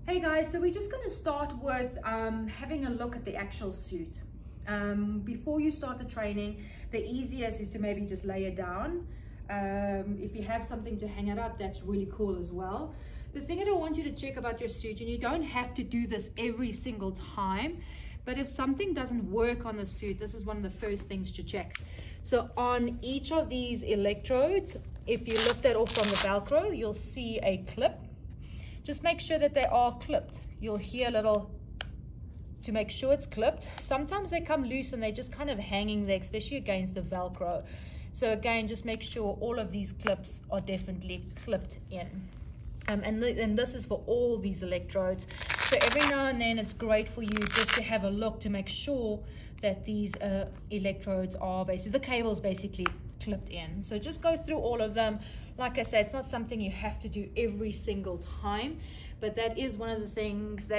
Hey guys, so we're just going to start with having a look at the actual suit. Before you start the training, the easiest is to maybe just lay it down. If you have something to hang it up, that's really cool as well. The thing that I want you to check about your suit, and you don't have to do this every single time, but if something doesn't work on the suit, this is one of the first things to check. So on each of these electrodes, if you lift that off from the Velcro, you'll see a clip. Just make sure that they are clipped. You'll hear a little to make sure it's clipped. Sometimes they come loose and they're just kind of hanging there, especially against the Velcro. So again, just make sure all of these clips are definitely clipped in. And this is for all these electrodes. So every now and then it's great for you just to have a look to make sure that these electrodes are basically, the cable's basically clipped in. So just go through all of them. Like I said, it's not something you have to do every single time, but that is one of the things,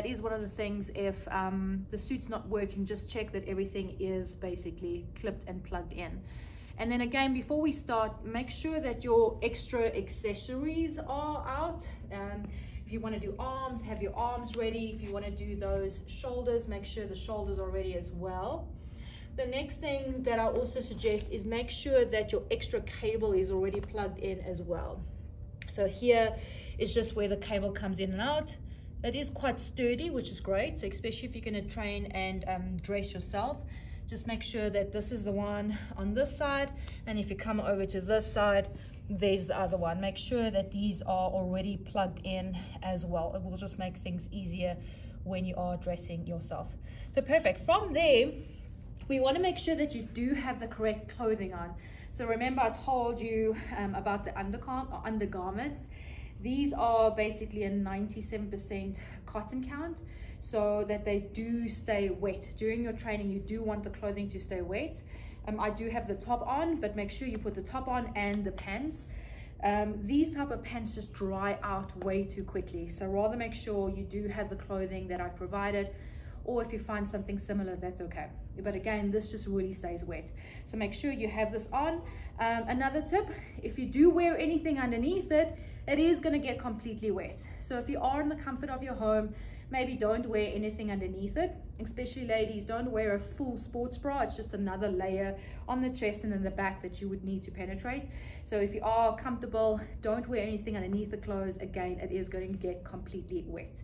if the suit's not working, just check that everything is basically clipped and plugged in. And then again, before we start, make sure that your extra accessories are out. If you want to do arms, have your arms ready. If you want to do those shoulders, make sure the shoulders are ready as well. The next thing that I also suggest is make sure that your extra cable is already plugged in as well. So here is just where the cable comes in and out. It is quite sturdy, which is great. So especially if you're going to train and dress yourself, just make sure that this is the one on this side. And if you come over to this side, there's the other one. Make sure that these are already plugged in as well. It will just make things easier when you are dressing yourself. So perfect. From there, we want to make sure that you do have the correct clothing on. So remember I told you about the undergarments. These are basically a 97% cotton count, so that they do stay wet. During your training, you do want the clothing to stay wet. I do have the top on, but make sure you put the top on and the pants. These type of pants just dry out way too quickly. So rather make sure you do have the clothing that I've provided, or if you find something similar, that's okay. But again, this just really stays wet. So make sure you have this on. Another tip, if you do wear anything underneath it, it is gonna get completely wet. So if you are in the comfort of your home, maybe don't wear anything underneath it. Especially ladies, don't wear a full sports bra. It's just another layer on the chest and in the back that you would need to penetrate. So if you are comfortable, don't wear anything underneath the clothes. Again, it is going to get completely wet.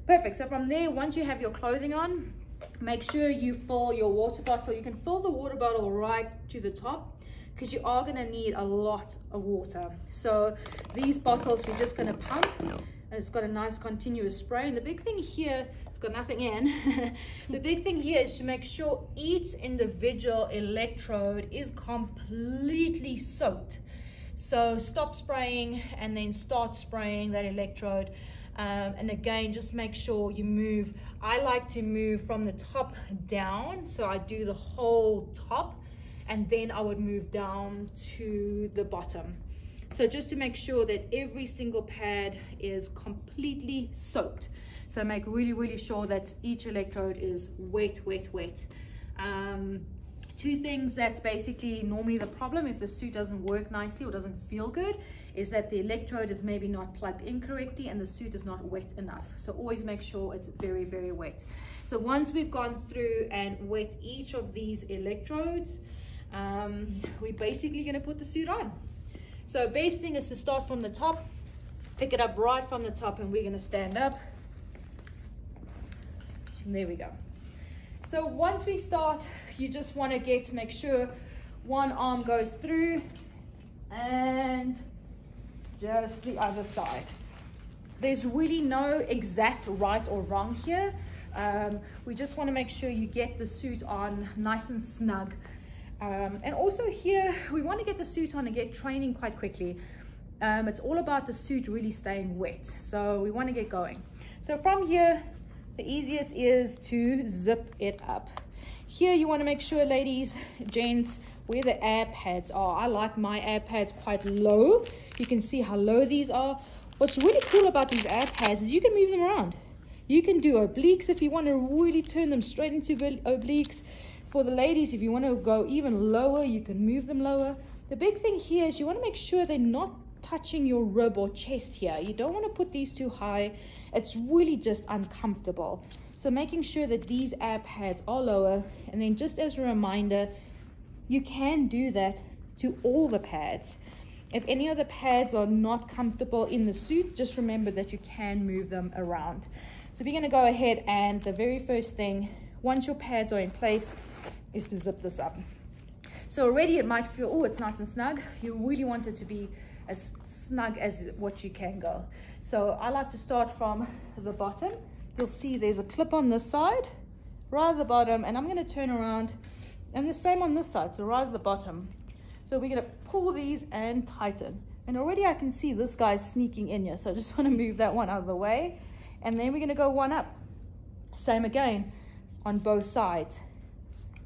Perfect. So from there, once you have your clothing on, make sure you fill your water bottle. You can fill the water bottle right to the top, because you are going to need a lot of water. So these bottles, we're just going to pump. It's got a nice continuous spray, and the big thing here, it's got nothing in. The big thing here is to make sure each individual electrode is completely soaked. So stop spraying and then start spraying that electrode. And again, just make sure you move. I like to move from the top down, so I do the whole top, and then I would move down to the bottom. So just to make sure that every single pad is completely soaked. So make really sure that each electrode is wet. Two things that's basically normally the problem if the suit doesn't work nicely or doesn't feel good is that the electrode is maybe not plugged in correctly and the suit is not wet enough. So always make sure it's very wet. So once we've gone through and wet each of these electrodes, we're basically going to put the suit on. So best thing is to start from the top, pick it up right from the top, and we're going to stand up. And there we go. So once we start, you just want to make sure one arm goes through and just the other side. There's really no exact right or wrong here. We just want to make sure you get the suit on nice and snug. And also here, we want to get the suit on and get training quite quickly. It's all about the suit really staying wet. So we want to get going. So from here, the easiest is to zip it up. Here you want to make sure, ladies, gents, where the air pads are. I like my air pads quite low. You can see how low these are. What's really cool about these air pads is you can move them around. You can do obliques if you want to really turn them straight into obliques. For the ladies, if you want to go even lower, you can move them lower. The big thing here is you want to make sure they're not touching your rib or chest here. You don't want to put these too high. It's really just uncomfortable. So making sure that these ab pads are lower. And then just as a reminder, you can do that to all the pads. If any of the pads are not comfortable in the suit, just remember that you can move them around. So we're going to go ahead, and the very first thing, once your pads are in place, is to zip this up. So already it might feel, oh, it's nice and snug. You really want it to be as snug as what you can go. So I like to start from the bottom. You'll see there's a clip on this side, right at the bottom, and I'm going to turn around, and the same on this side, so right at the bottom. So we're going to pull these and tighten. And already I can see this guy's sneaking in here, so I just want to move that one out of the way. And then we're going to go one up. Same again on both sides.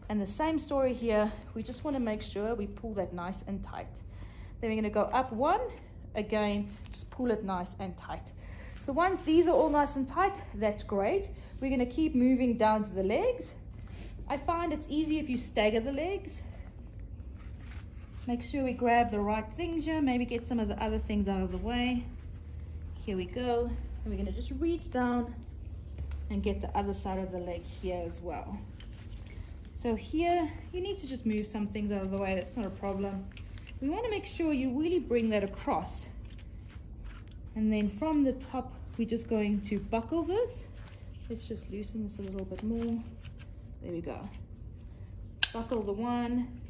And the same story here. We just want to make sure we pull that nice and tight. Then we're going to go up one. Again, just pull it nice and tight. So once these are all nice and tight, that's great. We're going to keep moving down to the legs. I find it's easy if you stagger the legs. Make sure we grab the right things here. Maybe get some of the other things out of the way. Here we go. And we're going to just reach down and get the other side of the leg here as well. So here, you need to just move some things out of the way. That's not a problem. We want to make sure you really bring that across. And then from the top, we're just going to buckle this. Let's just loosen this a little bit more. There we go. Buckle the one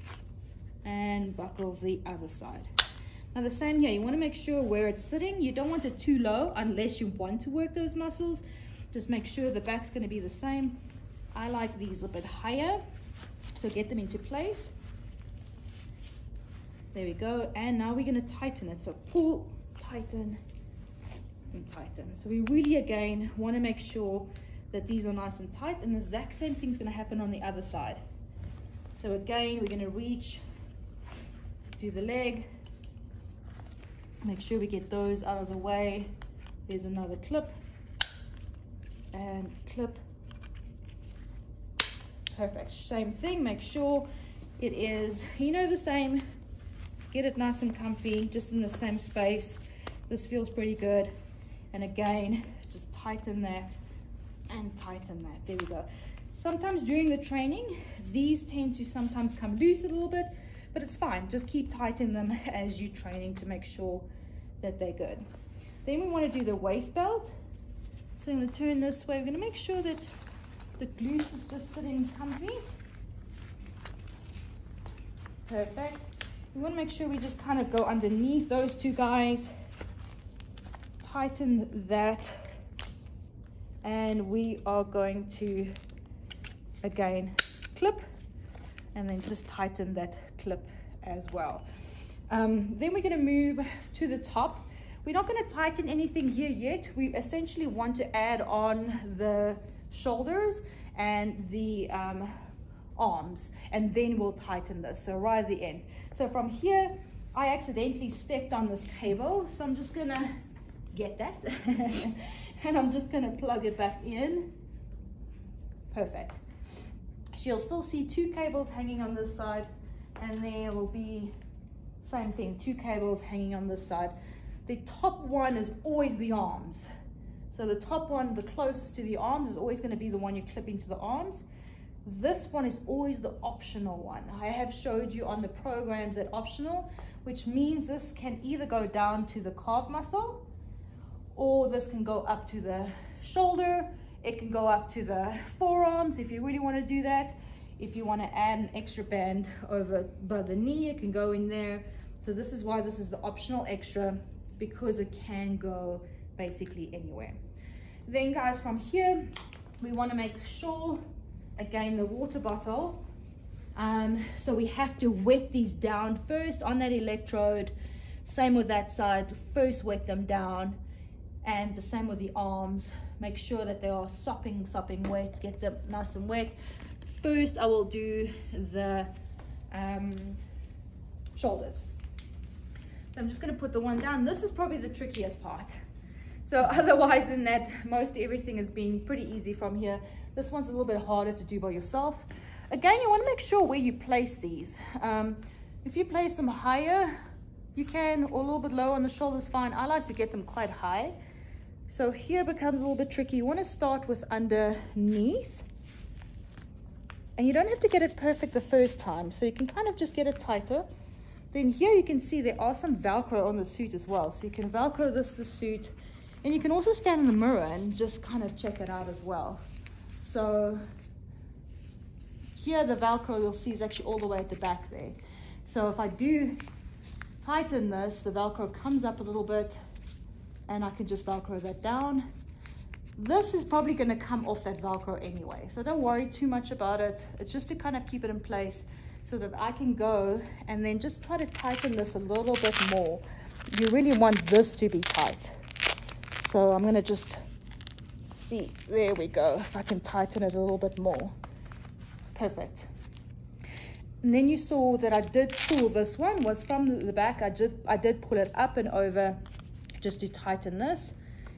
and buckle the other side. Now the same here, you want to make sure where it's sitting. You don't want it too low unless you want to work those muscles. Just make sure the back's going to be the same. I like these a bit higher, so get them into place. There we go. And now we're going to tighten it. So pull, tighten, and tighten. So we really, again, want to make sure that these are nice and tight. And the exact same thing's going to happen on the other side. So again, we're going to reach, do the leg. Make sure we get those out of the way. There's another clip. And clip. Perfect. Same thing. Make sure it is, the same. Get it nice and comfy, just in the same space. This feels pretty good. And again, just tighten that and tighten that. There we go. Sometimes during the training, these tend to sometimes come loose a little bit, but it's fine. Just keep tightening them as you're training to make sure that they're good. Then we want to do the waist belt. So I'm going to turn this way. We're going to make sure that the glutes is just sitting comfy. Perfect. We want to make sure we just kind of go underneath those two guys. Tighten that. And we are going to, again, clip. And then just tighten that clip as well. Then we're going to move to the top. We're not going to tighten anything here yet. We essentially want to add on the shoulders and the arms, and then we'll tighten this. So right at the end. So from here, I accidentally stepped on this cable, so I'm just going to get that. And I'm just going to plug it back in. Perfect. She'll still see two cables hanging on this side, and there will be same thing, two cables hanging on this side. The top one is always the arms. So the top one, the closest to the arms, is always going to be the one you clip into the arms. This one is always the optional one. I have showed you on the programs that optional, which means this can either go down to the calf muscle, or this can go up to the shoulder. It can go up to the forearms if you really want to do that. If you want to add an extra band over by the knee, it can go in there. So this is why this is the optional extra, because it can go basically anywhere. Then guys, from here, we want to make sure, again, the water bottle. So we have to wet these down first on that electrode. Same with that side, first wet them down. And the same with the arms. Make sure that they are sopping wet, get them nice and wet. First, I will do the shoulders. So I'm just going to put the one down. This is probably the trickiest part. So otherwise than that, most everything has been pretty easy from here. This one's a little bit harder to do by yourself. Again, you want to make sure where you place these. If you place them higher, You can, or a little bit low on the shoulders, fine. I like to get them quite high. So here becomes a little bit tricky. You want to start with underneath. And you don't have to get it perfect the first time. So you can kind of just get it tighter. Then here you can see there are some Velcro on the suit as well. So you can Velcro the suit. And you can also stand in the mirror and just kind of check it out as well. So here the Velcro you'll see is actually all the way at the back there. So if I do tighten this, the Velcro comes up a little bit and I can just Velcro that down. This is probably going to come off that Velcro anyway. So don't worry too much about it. It's just to kind of keep it in place so that I can go and then just try to tighten this a little bit more. You really want this to be tight. So I'm going to just see, there we go, if I can tighten it a little bit more. Perfect. And then you saw that I did pull this one, was from the back. I did pull it up and over just to tighten this.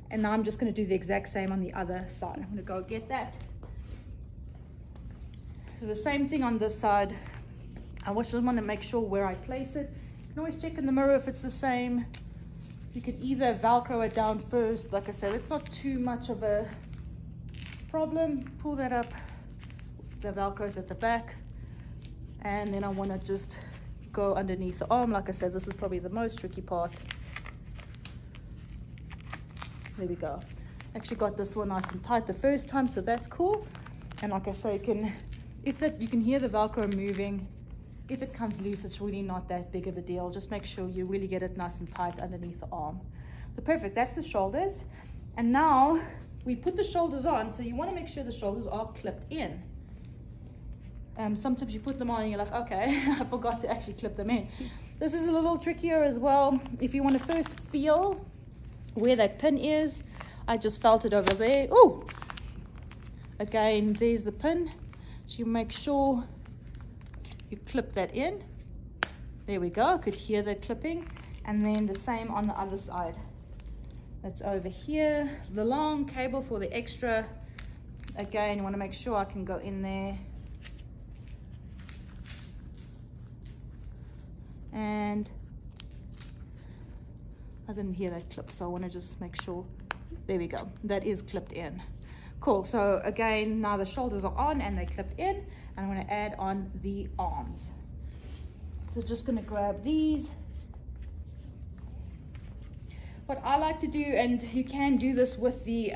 And now I'm just going to do the exact same on the other side. I'm going to go get that. So the same thing on this side. I just want to make sure where I place it. You can always check in the mirror if it's the same. You could either Velcro it down first. Like I said, it's not too much of a problem. Pull that up. The Velcro's at the back. And then I want to just go underneath the arm. Like I said, this is probably the most tricky part. There we go. Actually got this one nice and tight the first time, so that's cool. And like I say, you can hear the Velcro moving. If it comes loose, it's really not that big of a deal. Just make sure you really get it nice and tight underneath the arm. So perfect, that's the shoulders. And now we put the shoulders on, so you want to make sure the shoulders are clipped in. Sometimes you put them on and you're like, okay, I forgot to actually clip them in. This is a little trickier as well. If you want to first feel where that pin is, I just felt it over there. Oh, again, there's the pin. So you make sure you clip that in. There we go. I could hear that clipping. And then the same on the other side. That's over here. The long cable for the extra. Again, you want to make sure I can go in there. And I didn't hear that clip, so I want to just make sure. There we go. That is clipped in. Cool. So again, now the shoulders are on and they're clipped in, and I'm going to add on the arms. So just going to grab these. What I like to do, and you can do this with the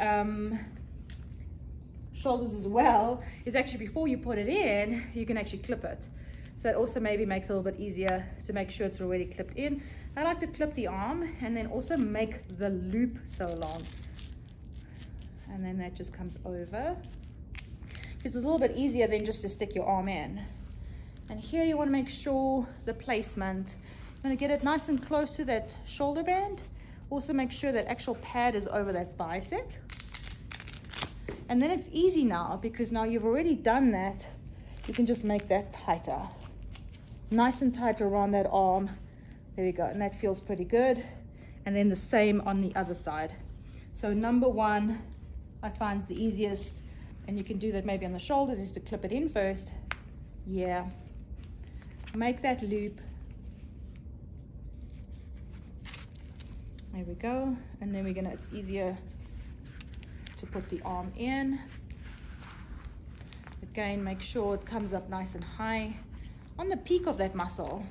shoulders as well, is actually before you put it in, you can actually clip it. So that also maybe makes it a little bit easier to make sure it's already clipped in. I like to clip the arm and then also make the loop so long. And then that just comes over. It's a little bit easier than just to stick your arm in. And here you want to make sure the placement. You want to get it nice and close to that shoulder band. Also make sure that actual pad is over that bicep. And then it's easy now, because now you've already done that. You can just make that tighter. Nice and tight around that arm. There we go, and that feels pretty good. And then the same on the other side. So number one, I find is the easiest, and you can do that maybe on the shoulders, is to clip it in first. Yeah. Make that loop. There we go. And then it's easier to put the arm in. Again, make sure it comes up nice and high on the peak of that muscle.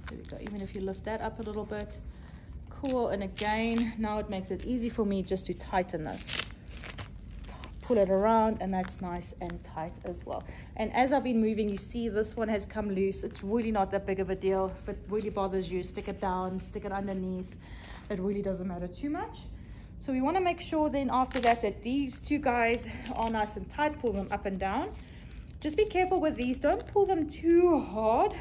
There we go. Even if you lift that up a little bit. Cool. And again, now it makes it easy for me just to tighten this. Pull it around, and that's nice and tight as well. And as I've been moving, you see this one has come loose. It's really not that big of a deal. If it really bothers you, stick it down, stick it underneath. It really doesn't matter too much. So we want to make sure then after that these two guys are nice and tight. Pull them up and down. Just be careful with these. Don't pull them too hard.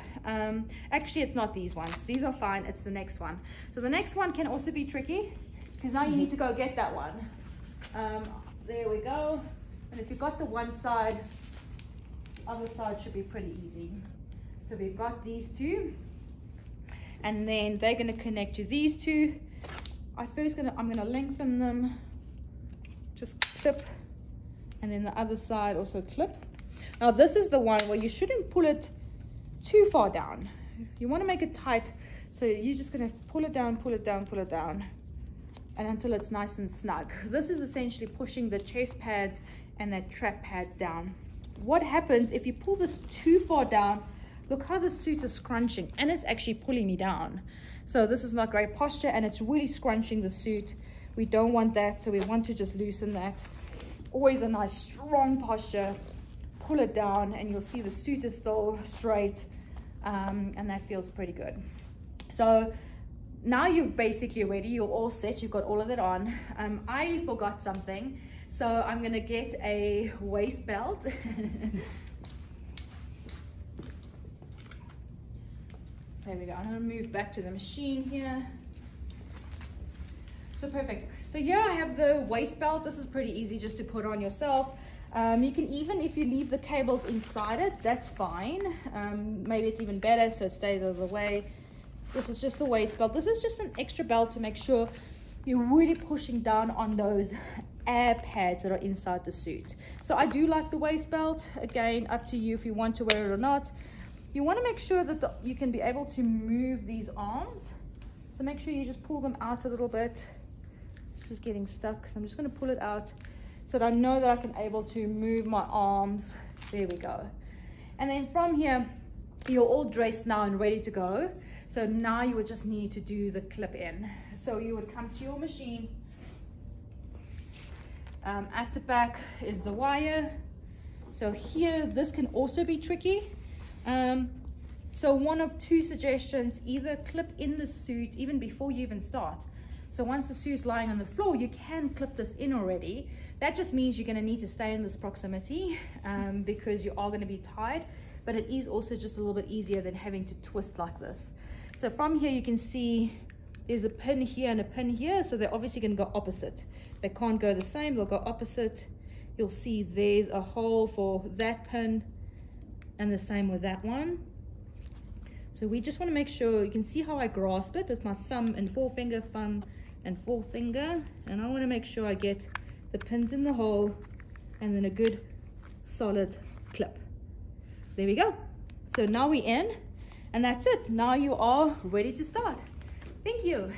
Actually, it's not these ones. These are fine. It's the next one. So the next one can also be tricky, because now you need to go get that one. There we go. And if you've got the one side, the other side should be pretty easy. So we've got these two, and then they're going to connect to these two. I'm going to lengthen them, just clip, and then the other side also clip. Now this is the one where you shouldn't pull it too far down. You want to make it tight So you're just going to pull it down, pull it down, pull it down, and until it's nice and snug. This is essentially pushing the chest pads and that trap pads down. What happens if you pull this too far down? Look how the suit is scrunching, and it's actually pulling me down. So this is not great posture, and it's really scrunching the suit. We don't want that, so we want to just loosen that. Always a nice strong posture. Pull it down, and you'll see the suit is still straight, and that feels pretty good. So now you're basically ready. You're all set. You've got all of it on. I forgot something, so I'm gonna get a waist belt. There we go. I'm gonna move back to the machine here. So perfect. So here I have the waist belt. This is pretty easy just to put on yourself. You can even, if you leave the cables inside it, that's fine. Maybe it's even better so it stays out of the way. This is just a waist belt. This is just an extra belt to make sure you're really pushing down on those air pads that are inside the suit. So I do like the waist belt. Again, up to you if you want to wear it or not. You want to make sure that you can be able to move these arms. So make sure you just pull them out a little bit. This is getting stuck, so I'm just going to pull it out so that I know that I can able to move my arms. There we go. And then from here, you're all dressed now and ready to go. So now you would just need to do the clip in. So you would come to your machine. At the back is the wire. So here, this can also be tricky. So one of two suggestions: either clip in the suit even before you even start. So once the suit's lying on the floor, you can clip this in already. That just means you're going to need to stay in this proximity because you are going to be tied, but it is also just a little bit easier than having to twist like this. So from here you can see there's a pin here and a pin here, so they're obviously going to go opposite. They can't go the same, they'll go opposite. You'll see there's a hole for that pin and the same with that one. So we just want to make sure, you can see how I grasp it with my thumb and forefinger, thumb and forefinger, and I want to make sure I get the pins in the hole and then a good solid clip. There we go. So now we're in, and that's it. Now you are ready to start. Thank you.